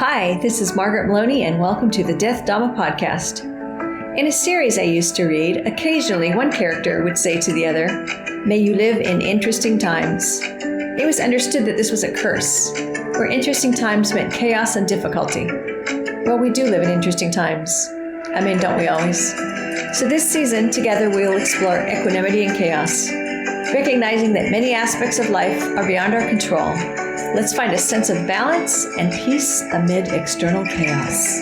Hi, this is Margaret Maloney, and welcome to the Death Dhamma Podcast. In a series I used to read, occasionally one character would say to the other, "May you live in interesting times." It was understood that this was a curse, where interesting times meant chaos and difficulty. Well, we do live in interesting times. I mean, don't we always? So this season, together we will explore equanimity and chaos, recognizing that many aspects of life are beyond our control. Let's find a sense of balance and peace amid external chaos.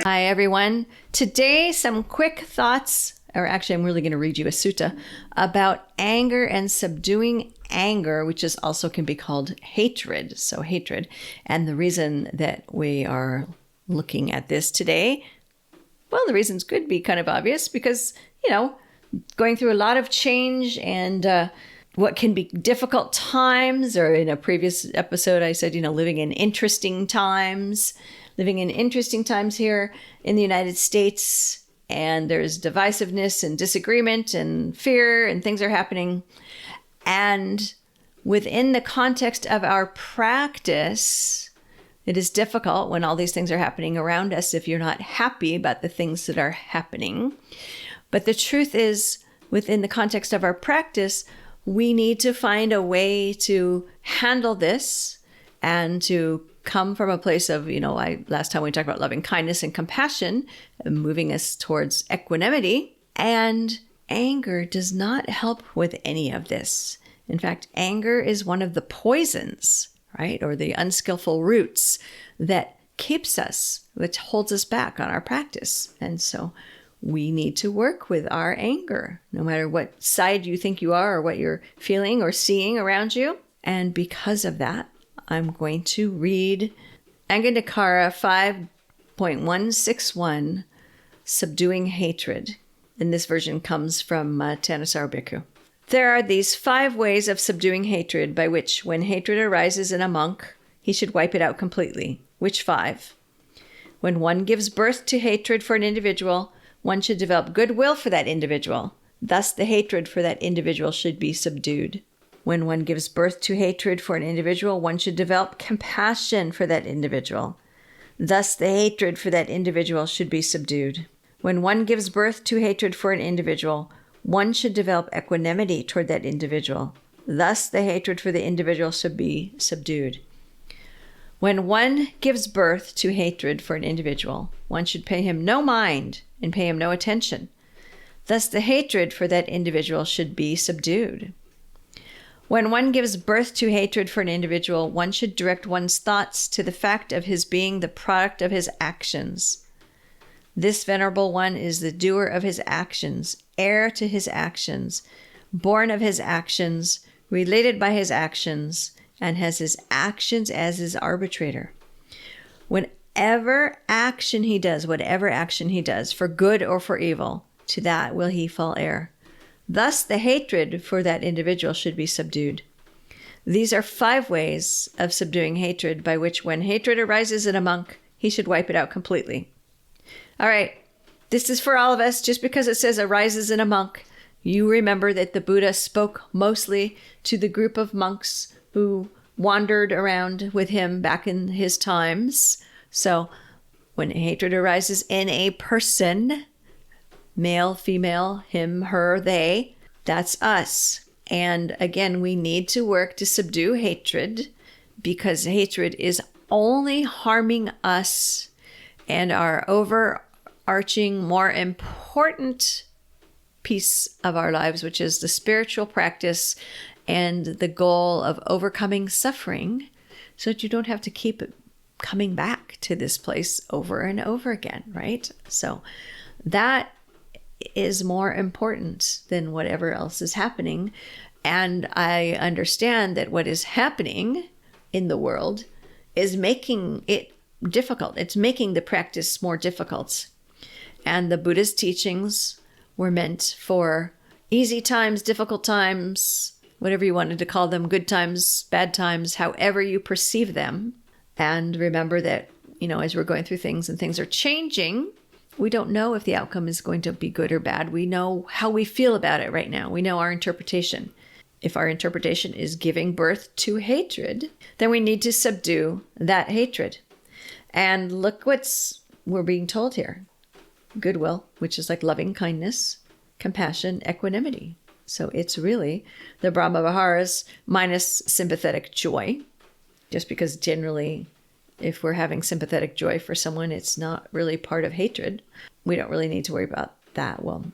Hi, everyone. Today, some quick thoughts, or actually, I'm really going to read you a sutta about anger and subduing anger, which is also can be called hatred. So hatred. And the reason that we are looking at this today, well, the reasons could be kind of obvious because, going through a lot of change and what can be difficult times, or in a previous episode, I said, living in interesting times here in the United States, and there's divisiveness and disagreement and fear and things are happening. And within the context of our practice, it is difficult when all these things are happening around us if you're not happy about the things that are happening. But the truth is, within the context of our practice, we need to find a way to handle this and to come from a place of, last time we talked about loving kindness and compassion, moving us towards equanimity. And anger does not help with any of this. In fact, anger is one of the poisons, right? Or the unskillful roots that keeps us, which holds us back on our practice. And so we need to work with our anger, no matter what side you think you are or what you're feeling or seeing around you. And because of that, I'm going to read Anganakara 5.161, Subduing Hatred. And this version comes from Thanissaro Bhikkhu. There are these 5 ways of subduing hatred by which, when hatred arises in a monk, he should wipe it out completely. Which 5? When one gives birth to hatred for an individual, one should develop goodwill for that individual. Thus, the hatred for that individual should be subdued. When one gives birth to hatred for an individual, one should develop compassion for that individual. Thus, the hatred for that individual should be subdued. When one gives birth to hatred for an individual, one should develop equanimity toward that individual. Thus, the hatred for the individual should be subdued. When one gives birth to hatred for an individual, one should pay him no mind and pay him no attention. Thus, the hatred for that individual should be subdued. When one gives birth to hatred for an individual, one should direct one's thoughts to the fact of his being the product of his actions. This venerable one is the doer of his actions, heir to his actions, born of his actions, related by his actions, and has his actions as his arbitrator. Whatever action he does, for good or for evil, to that will he fall heir. Thus, the hatred for that individual should be subdued. These are 5 ways of subduing hatred by which, when hatred arises in a monk, he should wipe it out completely. All right, this is for all of us. Just because it says arises in a monk, you remember that the Buddha spoke mostly to the group of monks who wandered around with him back in his times. So when hatred arises in a person, male, female, him, her, they, that's us. And again, we need to work to subdue hatred because hatred is only harming us and our overarching, more important piece of our lives, which is the spiritual practice and the goal of overcoming suffering so that you don't have to keep coming back to this place over and over again, right? So that is more important than whatever else is happening. And I understand that what is happening in the world is making it difficult. It's making the practice more difficult. And the Buddhist teachings were meant for easy times, difficult times, whatever you wanted to call them, good times, bad times, however you perceive them. And remember that, as we're going through things and things are changing, we don't know if the outcome is going to be good or bad. We know how we feel about it right now. We know our interpretation. If our interpretation is giving birth to hatred, then we need to subdue that hatred. And look we're being told here. Goodwill, which is like loving kindness, compassion, equanimity. So it's really the Brahma Viharas minus sympathetic joy. Just because generally, if we're having sympathetic joy for someone, it's not really part of hatred. We don't really need to worry about that. Well,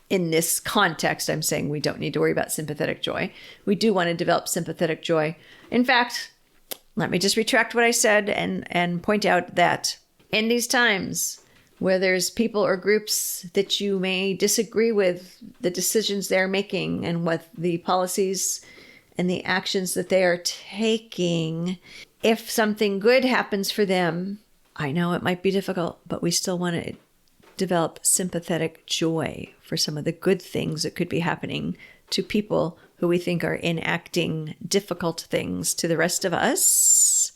in this context, I'm saying we don't need to worry about sympathetic joy. We do want to develop sympathetic joy. In fact, let me just retract what I said and point out that in these times where there's people or groups that you may disagree with the decisions they're making and what the policies and the actions that they are taking, if something good happens for them, I know it might be difficult, but we still want to develop sympathetic joy for some of the good things that could be happening to people who we think are enacting difficult things to the rest of us,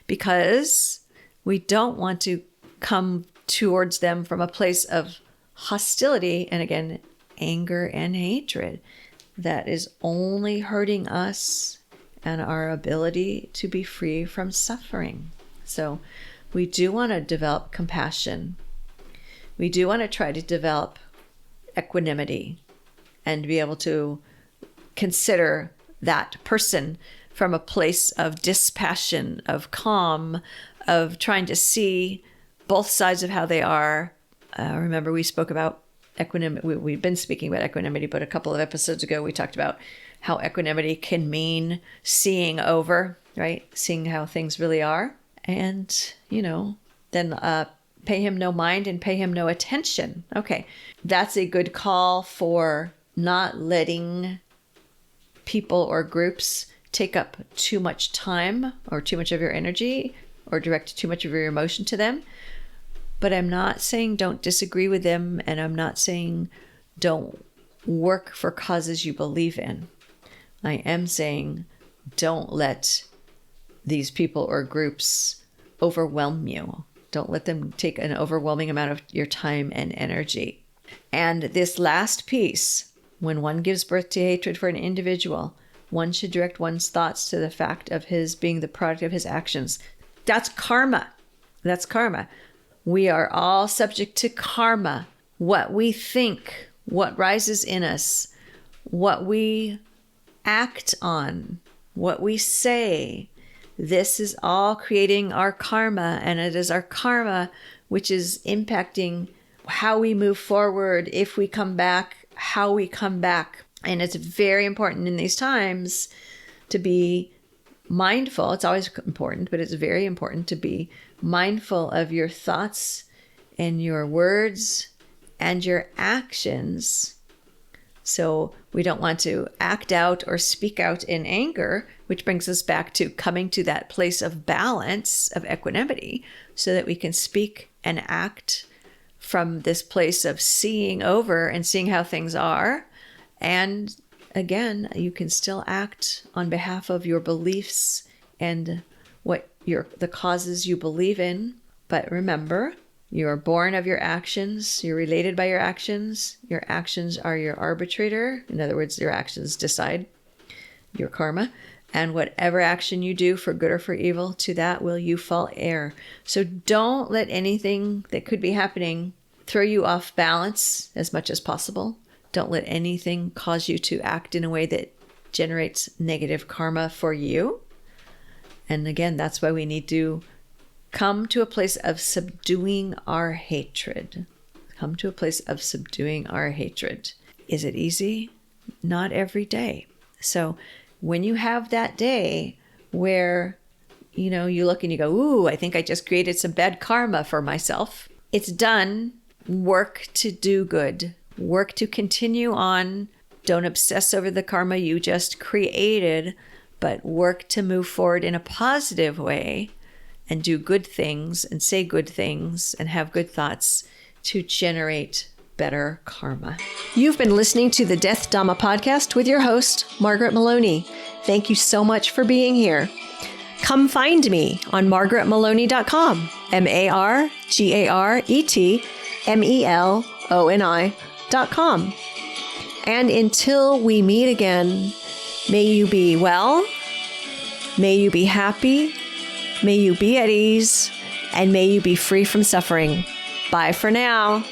because we don't want to come towards them from a place of hostility and, again, anger and hatred that is only hurting us and our ability to be free from suffering. So we do want to develop compassion. We do want to try to develop equanimity and be able to consider that person from a place of dispassion, of calm, of trying to see both sides of how they are. Remember, we spoke about equanimity. We've been speaking about equanimity, but a couple of episodes ago, we talked about how equanimity can mean seeing over, right? Seeing how things really are. And, then pay him no mind and pay him no attention. Okay, that's a good call for not letting people or groups take up too much time or too much of your energy or direct too much of your emotion to them. But I'm not saying don't disagree with them, and I'm not saying don't work for causes you believe in. I am saying don't let these people or groups overwhelm you. Don't let them take an overwhelming amount of your time and energy. And this last piece, when one gives birth to hatred for an individual, one should direct one's thoughts to the fact of his being the product of his actions. That's karma. That's karma. We are all subject to karma. What we think, what rises in us, what we act on, what we say, this is all creating our karma, and it is our karma which is impacting how we move forward, if we come back, how we come back. And it's very important in these times to be mindful. It's always important, but it's very important to be mindful of your thoughts and your words and your actions. So we don't want to act out or speak out in anger, which brings us back to coming to that place of balance, of equanimity, so that we can speak and act from this place of seeing over and seeing how things are. And again, you can still act on behalf of your beliefs and the causes you believe in. But remember, you are born of your actions. You're related by your actions. Your actions are your arbitrator. In other words, your actions decide your karma. And whatever action you do for good or for evil, to that will you fall heir. So don't let anything that could be happening throw you off balance as much as possible. Don't let anything cause you to act in a way that generates negative karma for you. And again, that's why we need to come to a place of subduing our hatred. Come to a place of subduing our hatred. Is it easy? Not every day. So when you have that day where, you look and you go, ooh, I think I just created some bad karma for myself. It's done. Work to do good. Work to continue on. Don't obsess over the karma you just created, but work to move forward in a positive way and do good things and say good things and have good thoughts to generate better karma. You've been listening to the Death Dhamma Podcast with your host, Margaret Maloney. Thank you so much for being here. Come find me on margaretmaloney.com, margaretmeloni.com. And until we meet again, may you be well, may you be happy, may you be at ease, and may you be free from suffering. Bye for now.